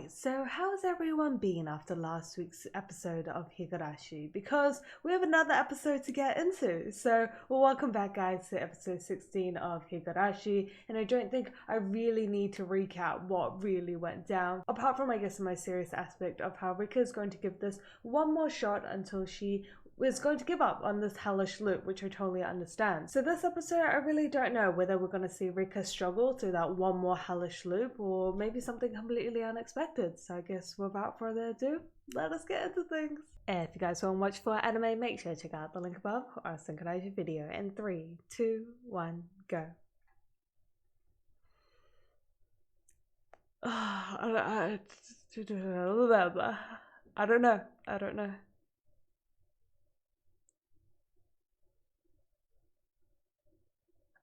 Right, so how's everyone been after last week's episode of Higurashi? Because we have another episode to get into. So, well, welcome back, guys, to episode 16 of Higurashi. And I don't think I really need to recap what really went down, apart from, I guess, the most serious aspect of how Rika is going to give this one more shot until she is going to give up on this hellish loop, which I totally understand. So this episode, I really don't know whether we're going to see Rika struggle through that one more hellish loop or maybe something completely unexpected. So I guess without further ado, let us get into things. If you guys want to watch full anime, make sure to check out the link above or I'll synchronize your video in 3, 2, 1, go. I don't know.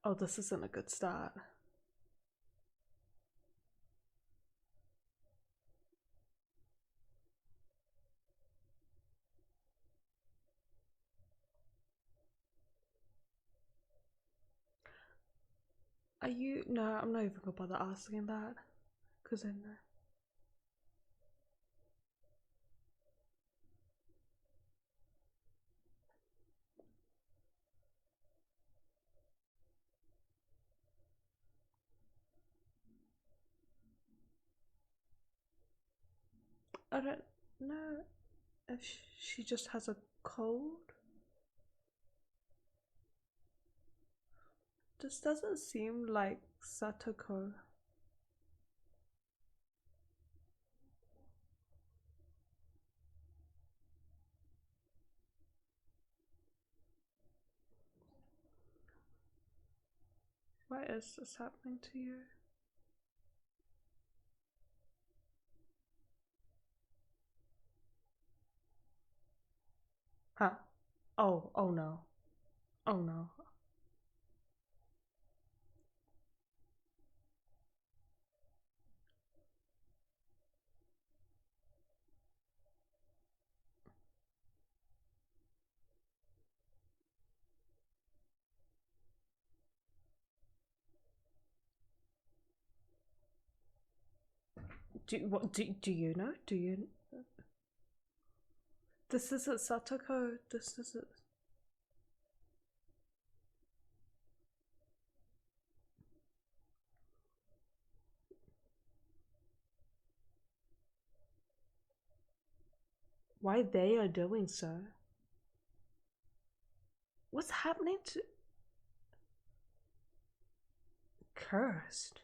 Oh, this isn't a good start. Are you? No, I'm not even gonna bother asking that. Because I know. I don't know if she just has a cold. This doesn't seem like Satoko. Why is this happening to you? Huh? Oh no. Oh no. Do you know? Do you? This isn't Satoko. This isn't. Why they are doing so? What's happening to? Cursed.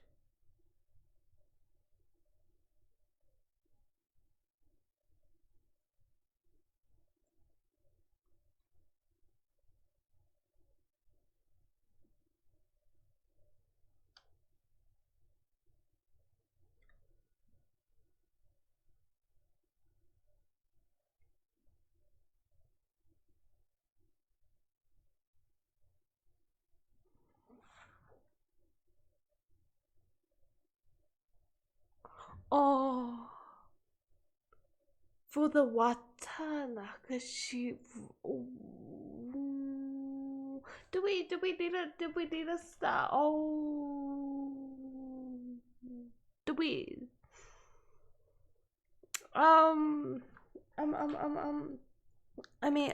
Oh. For the Watanakashi. Do we need a start? Oh, do we? I mean,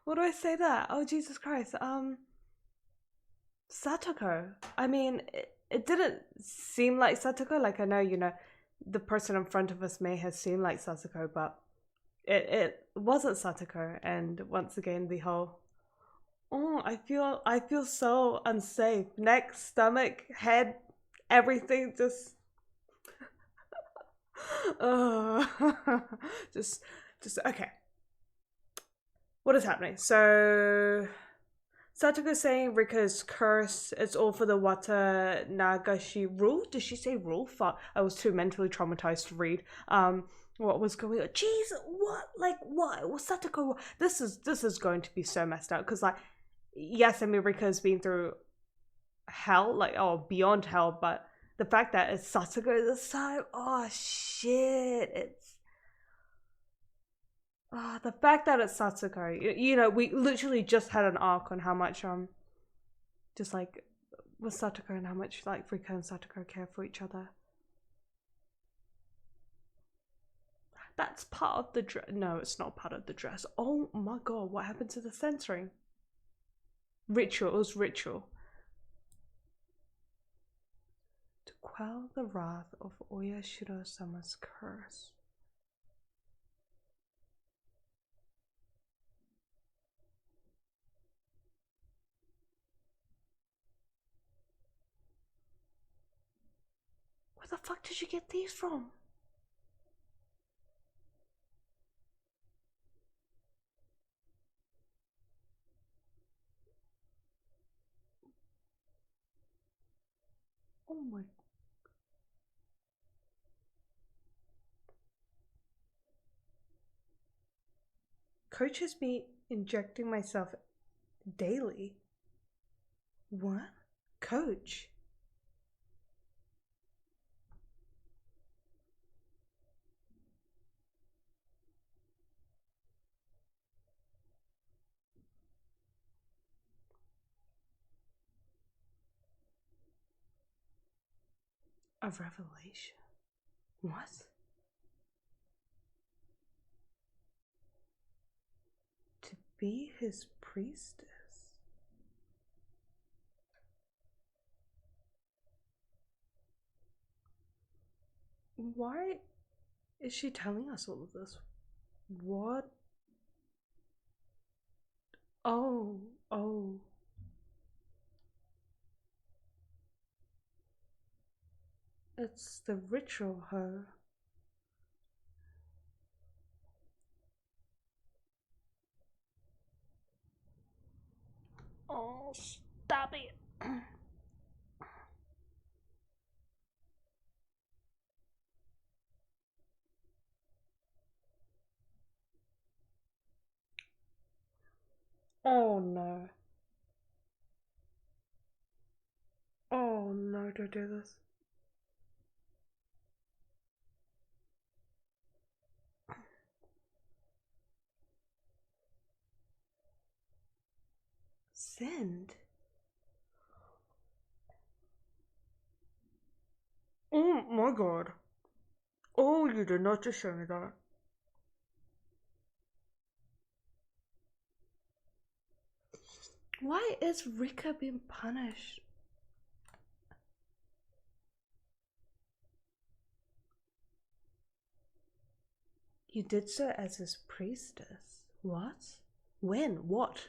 what do I say that? Oh, Jesus Christ. Satoko. I mean, it didn't seem like Satoko. Like, I know, you know, the person in front of us may have seemed like Satoko, but it wasn't Satoko. And once again, the whole, oh, I feel so unsafe. Neck, stomach, head, everything just, just okay. What is happening? So Satoko saying Rika's curse, it's all for the Wata Nagashi rule. Did she say rule? Fuck, I was too mentally traumatized to read. What was going on? Jeez, what? Like what? Well, Satoko, this is going to be so messed up because, like, yes, I mean Rika's been through hell, like, oh, beyond hell, but the fact that it's Satoko this time, oh shit, it's the fact that it's Satoko, you know, we literally just had an arc on how much just like with Satoko and how much like Rika and Satoko care for each other. That's part of the dress. No, it's not part of the dress. Oh my god, what happened to the censoring? Ritual, it was ritual. To quell the wrath of Oyashiro-sama's curse. Where the fuck did you get these from? Oh my. Coach has me injecting myself daily. What? Coach? A revelation? What? To be his priestess? Why is she telling us all of this? What? Oh, oh. It's the ritual her. Oh, stop it. Oh no. Oh no, don't do this. Send? Oh my god. Oh, you did not just show me that. Why is Rika being punished? You did so as his priestess. What? When? What?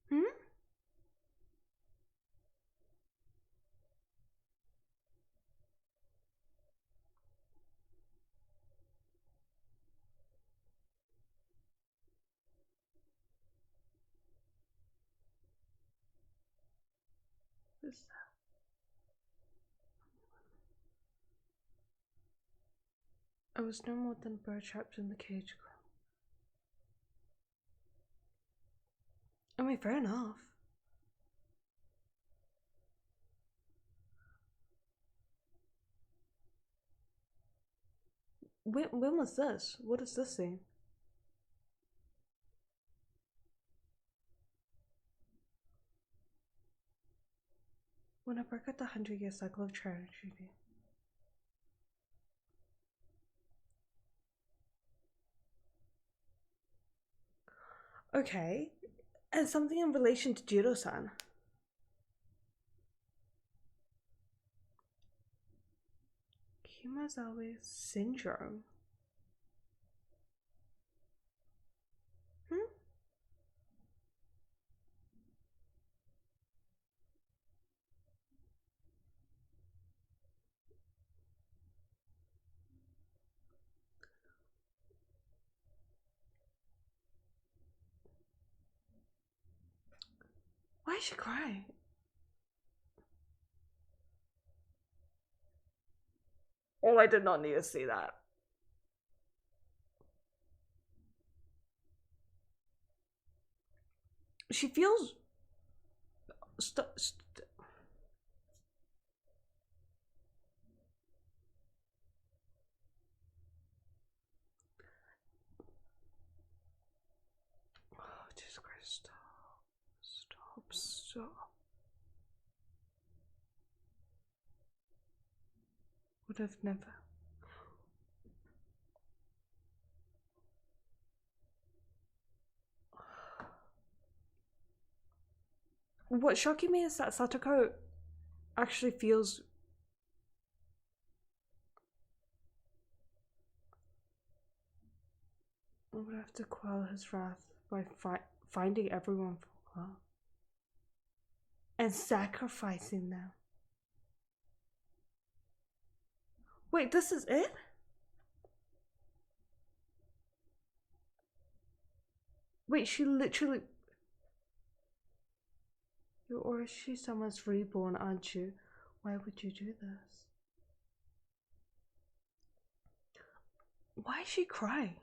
Hmm? Who's that? I was no more than a bird trapped in the cage. I mean, fair enough. When was this? What is this scene? When I broke out the 100-year cycle of tragedy. Okay. And something in relation to Jiro-san. Hinamizawa syndrome. Hmm? Why is she crying? Oh, I did not need to see that. She feels... Stop. Would have never. What's shocking me is that Satoko actually feels. I would have to quell his wrath by finding everyone for her and sacrificing them. Wait, this is it? Wait, she literally. You're already someone's reborn, aren't you? Why would you do this? Why is she crying?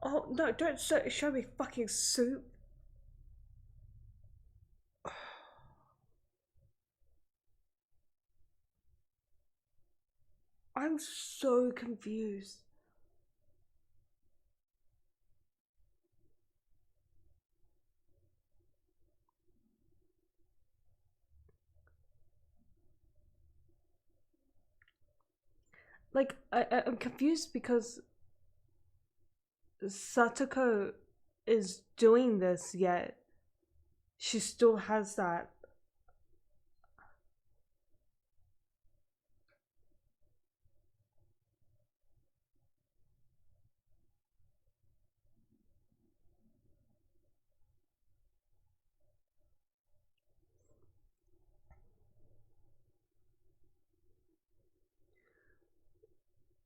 Oh no, don't show me fucking soup. I'm so confused. Like, I'm confused because Satoko is doing this, yet she still has that.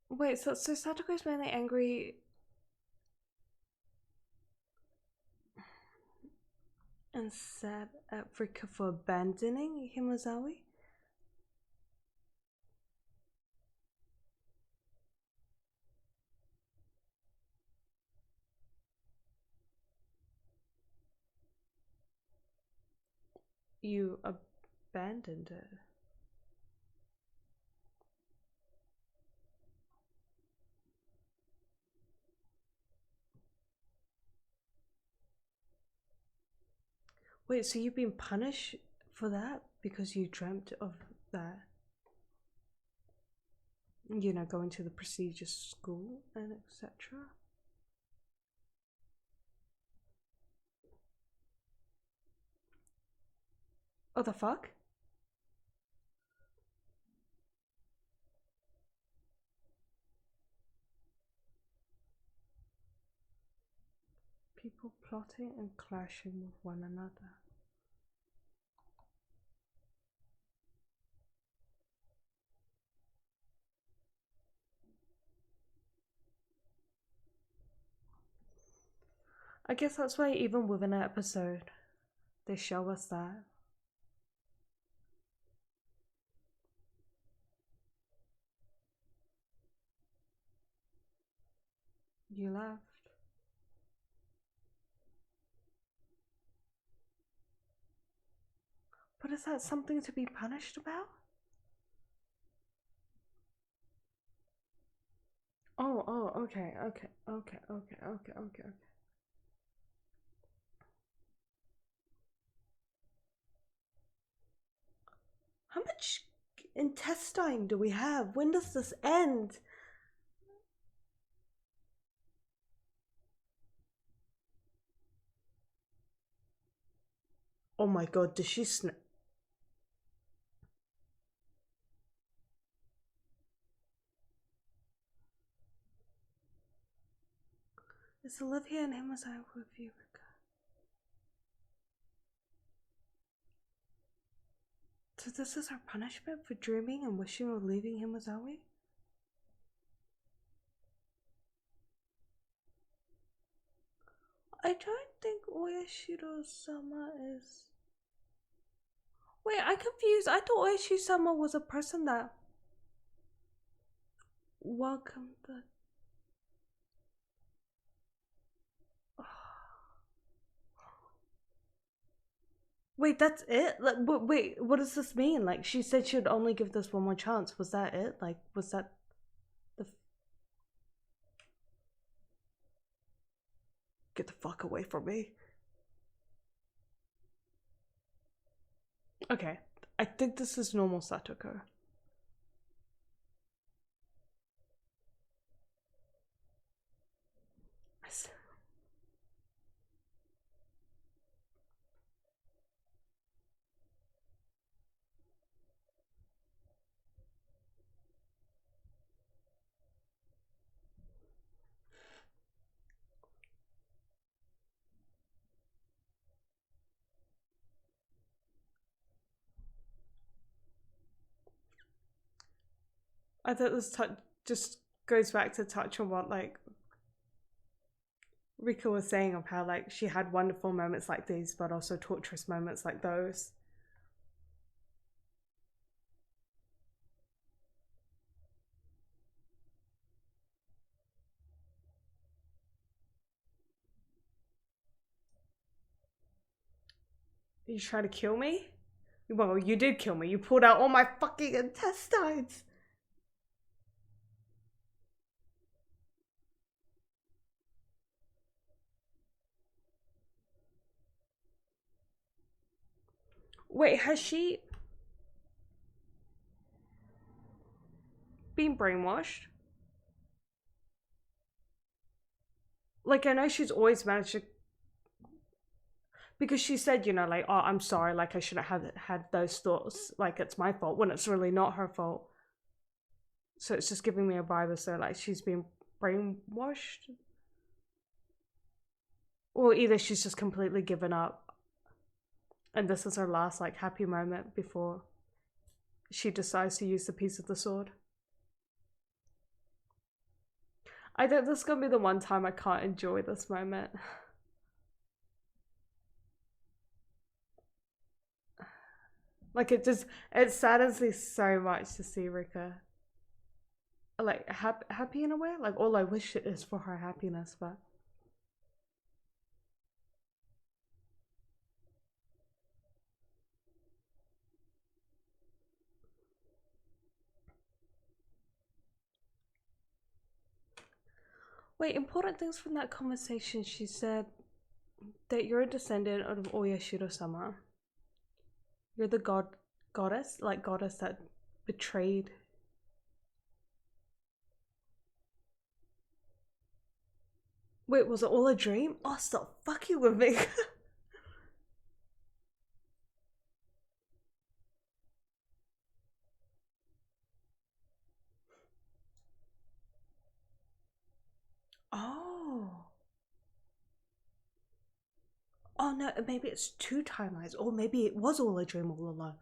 Wait, so Satoko's mainly angry and sad at Rika for abandoning Hinamizawa? You abandoned it. Wait, so you've been punished for that because you dreamt of that? You know, going to the prestigious school and etc. Oh, the fuck? People plotting and clashing with one another. I guess that's why even within an episode, they show us that. You left. But is that something to be punished about? Oh, okay. How much intestine do we have? When does this end? Oh my god, does she snap? Is Olivia and Hinamizawa with you, Rika? So this is our punishment for dreaming and wishing of leaving Hinamizawa? I don't think Oyashiro-sama is... Wait, I'm confused. I thought Oyashiro-sama was a person that welcomed the... Wait, that's it? Like, wait, what does this mean? Like, she said she'd only give this one more chance. Was that it? Like, was that the... Get the fuck away from me. Okay, I think this is normal Satoko. I thought this just goes back to touch on what like Rika was saying of how like she had wonderful moments like these, but also torturous moments like those. You trying to kill me? Well, you did kill me. You pulled out all my fucking intestines. Wait, has she been brainwashed? Like, I know she's always managed to... Because she said, you know, like, oh, I'm sorry, like, I shouldn't have had those thoughts. Like, it's my fault, when it's really not her fault. So it's just giving me a vibe of so, like, she's been brainwashed. Or either she's just completely given up. And this is her last, like, happy moment before she decides to use the piece of the sword. I think this is gonna be the one time I can't enjoy this moment. Like it saddens me so much to see Rika like happy in a way. Like all I wish is for her happiness, but wait, important things from that conversation. She said that you're a descendant of Oyashiro-sama. You're the goddess that betrayed. Wait, was it all a dream? Oh, stop fucking with me. Oh. Oh no, maybe it's two timelines, or maybe it was all a dream all along.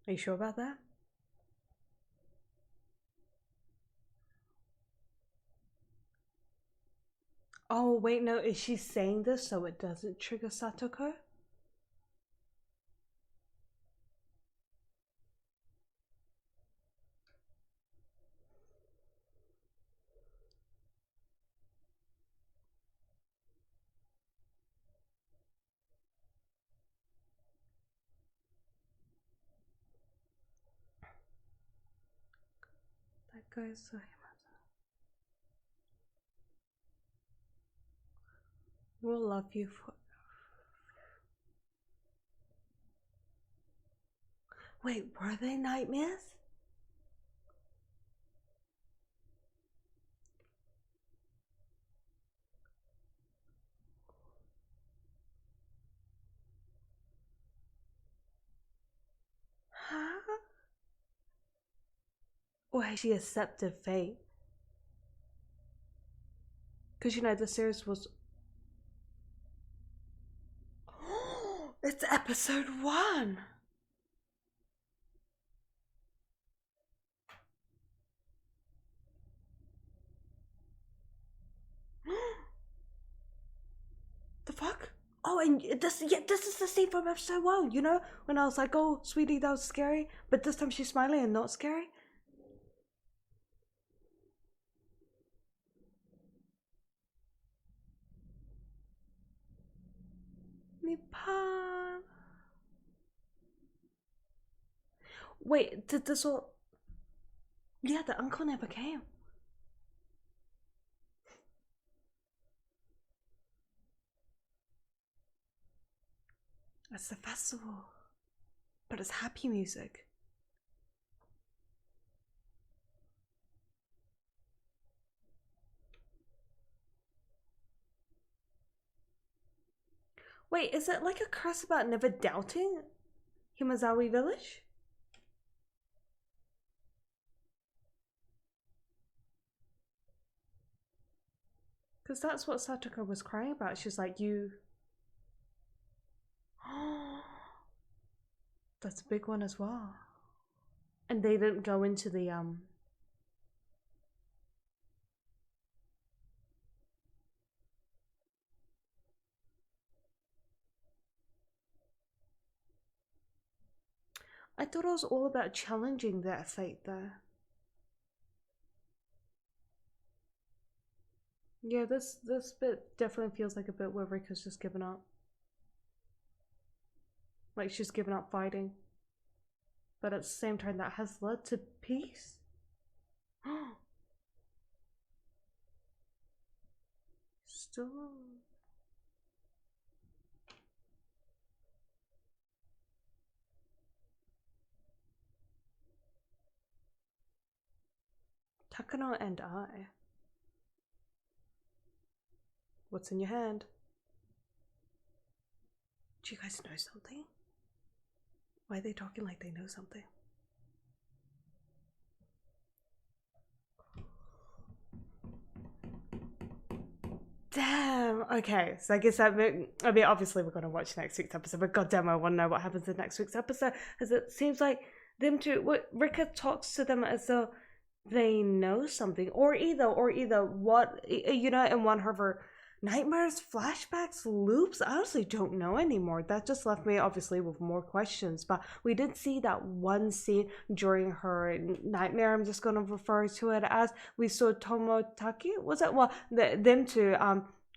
Are you sure about that? Oh wait, no, is she saying this so it doesn't trigger Satoko? That goes to him. We'll love you for... Wait, were they nightmares? Or has she accepted fate? Because, you know, the series was... It's episode 1! The fuck? Oh, and this is the scene from episode 1, you know? When I was like, oh, sweetie, that was scary. But this time she's smiling and not scary. Nipah. Wait, did this all... Yeah, the uncle never came. It's the festival. But it's happy music. Wait, is it like a curse about never doubting Hinamizawa village? Because that's what Satoko was crying about. She's like, you... That's a big one as well. And they didn't go into the I thought it was all about challenging that fate though. Yeah, this bit definitely feels like a bit where Rika's just given up. Like she's given up fighting. But at the same time that has led to peace. Still... Takano and I. What's in your hand? Do you guys know something? Why are they talking like they know something? Damn. Okay, so I guess that I mean, obviously we're gonna watch next week's episode, but goddamn, I want to know what happens in next week's episode, because it seems like them two. What Rika talks to them as though they know something, or either what, you know, in one of her nightmares, flashbacks, loops. I honestly don't know anymore. That just left me obviously with more questions. But we did see that one scene during her nightmare. I'm just gonna refer to it as we saw Tomotaki. Was it? Well, them two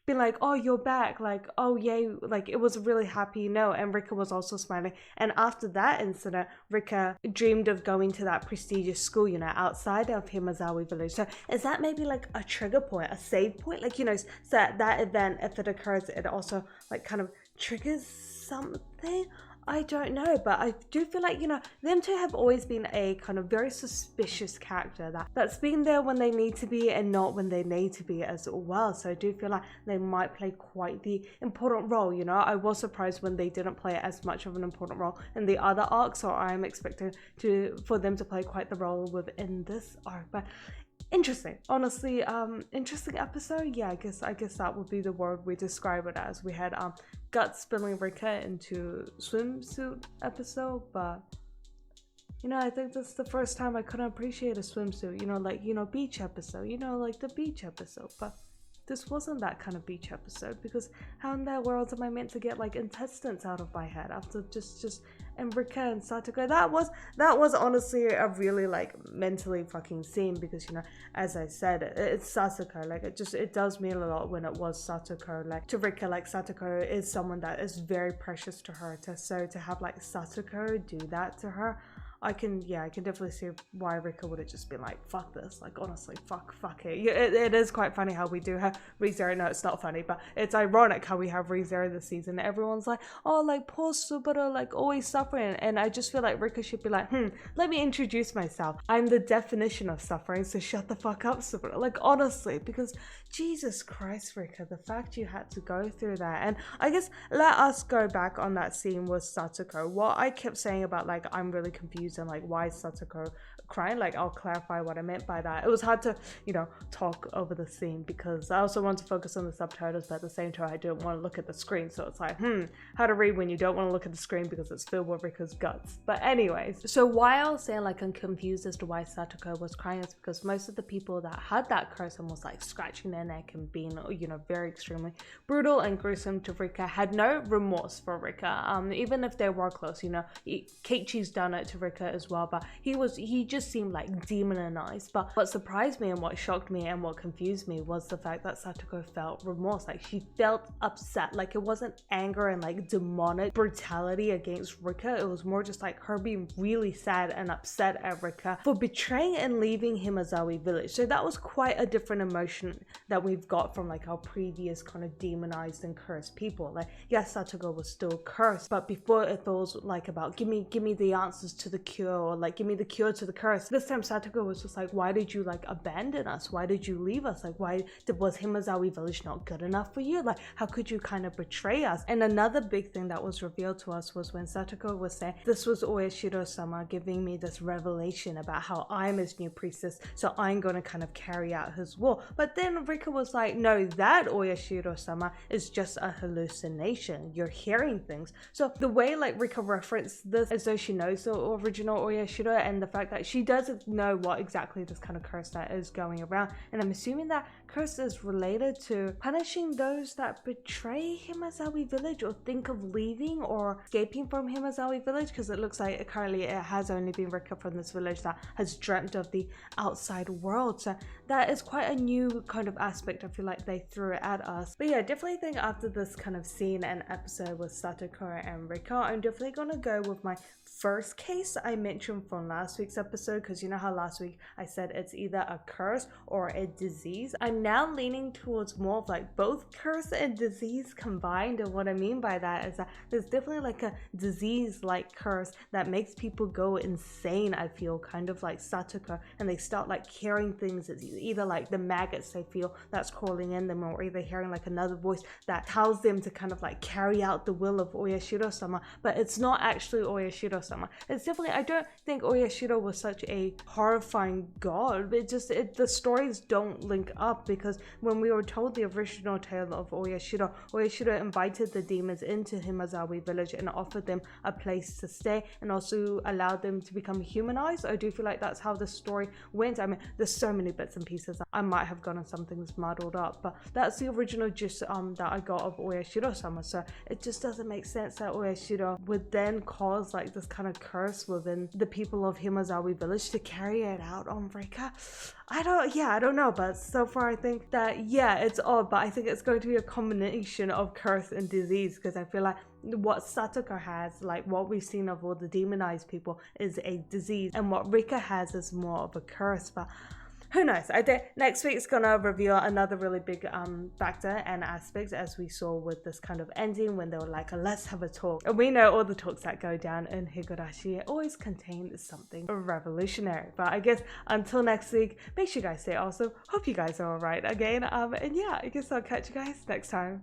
being like, oh, you're back, like, oh yay, like it was a really happy note, and Rika was also smiling. And after that incident, Rika dreamed of going to that prestigious school, you know, outside of Hinamizawa village. So is that maybe like a trigger point, a save point? Like, you know, so that event, if it occurs, it also like kind of triggers something. I don't know, but I do feel like, you know, them two have always been a kind of very suspicious character that's been there when they need to be and not when they need to be as well. So I do feel like they might play quite the important role, you know. I was surprised when they didn't play as much of an important role in the other arcs, so I'm expecting for them to play quite the role within this arc. But interesting, honestly, interesting episode. Yeah, I guess that would be the word we describe it as. We had gut spilling Rika into swimsuit episode, but you know, I think that's the first time I couldn't appreciate a swimsuit, you know, like, you know, beach episode, you know, like the beach episode. But this wasn't that kind of beach episode, because how in that world am I meant to get like intestines out of my head after just and Rika and Satoko? That was honestly a really like mentally fucking scene, because, you know, as I said, it's Satoko, like it does mean a lot when it was Satoko, like to Rika. Like Satoko is someone that is very precious to her, to have like Satoko do that to her, I can definitely see why Rika would have just been like, fuck this, like honestly, fuck it. It is quite funny how we do have ReZero. No, it's not funny, but it's ironic how we have ReZero this season. Everyone's like, oh, like poor Subaru, like always suffering, and I just feel like Rika should be like, let me introduce myself. I'm the definition of suffering, so shut the fuck up, Subaru. Like honestly, because Jesus Christ, Rika, the fact you had to go through that. And I guess let us go back on that scene with Satoko. What I kept saying about like, I'm really confused confused and like, why is Satoko crying? Like, I'll clarify what I meant by that. It was hard to, you know, talk over the scene because I also want to focus on the subtitles, but at the same time I don't want to look at the screen. So it's like, how to read when you don't want to look at the screen because it's filled with Rika's guts. But anyways, so why I was saying like I'm confused as to why Satoko was crying is because most of the people that had that curse and was like scratching their neck and being, you know, very extremely brutal and gruesome to Rika had no remorse for Rika. Even if they were close, you know, Keiichi's done it to Rika as well, but he just seemed like demonized. But what surprised me and what shocked me and what confused me was the fact that Satoko felt remorse. Like, she felt upset. Like, it wasn't anger and like demonic brutality against Rika. It was more just like her being really sad and upset at Rika for betraying and leaving Hinamizawa village. So that was quite a different emotion that we've got from like our previous kind of demonized and cursed people. Like, yes, Satoko was still cursed, but before it was like about give me the answers to the cure, or like give me the cure to the curse. This time Satoko was just like, why did you like abandon us? Why did you leave us? Like, was Hinamizawa village not good enough for you? Like, how could you kind of betray us? And another big thing that was revealed to us was when Satoko was saying, this was Oyashiro-sama giving me this revelation about how I'm his new priestess, so I'm going to kind of carry out his will. But then Rika was like, no, that Oyashiro-sama is just a hallucination. You're hearing things. So the way like Rika referenced this as though she knows the original Oyashiro, and the fact that she doesn't know what exactly this kind of curse that is going around, and I'm assuming that curse is related to punishing those that betray Hinamizawa village or think of leaving or escaping from Hinamizawa village, because it looks like currently it has only been Rika from this village that has dreamt of the outside world. So that is quite a new kind of aspect. I feel like they threw it at us. But yeah, definitely think after this kind of scene and episode with Satoko and Rika, I'm definitely gonna go with my first case I mentioned from last week's episode, because you know how last week I said it's either a curse or a disease. I'm now leaning towards more of like both curse and disease combined, and what I mean by that is that there's definitely like a disease like curse that makes people go insane. I feel kind of like Satoko, and they start like hearing things. It's either like the maggots they feel that's crawling in them, or either hearing like another voice that tells them to kind of like carry out the will of Oyashiro-sama, but it's not actually Oyashiro-sama. It's definitely, I don't think Oyashiro was such a horrifying god. The stories don't link up, because when we were told the original tale of Oyashiro invited the demons into Hinamizawa village and offered them a place to stay and also allowed them to become humanized. I do feel like that's how the story went. I mean, there's so many bits and pieces. I might have gotten some things muddled up, but that's the original gist that I got of Oyashiro-sama. So it just doesn't make sense that Oyashiro would then cause like this kind of curse within the people of Hinamizawa village to carry it out on Rika. I don't know, but so far I think that, yeah, it's odd, but I think it's going to be a combination of curse and disease, because I feel like what Satoko has, like what we've seen of all the demonized people, is a disease, and what Rika has is more of a curse. But who knows? I think next week's gonna reveal another really big factor and aspect, as we saw with this kind of ending when they were like, let's have a talk. And we know all the talks that go down in Higurashi always contain something revolutionary. But I guess until next week, make sure you guys stay awesome. Hope you guys are alright again. And yeah, I guess I'll catch you guys next time.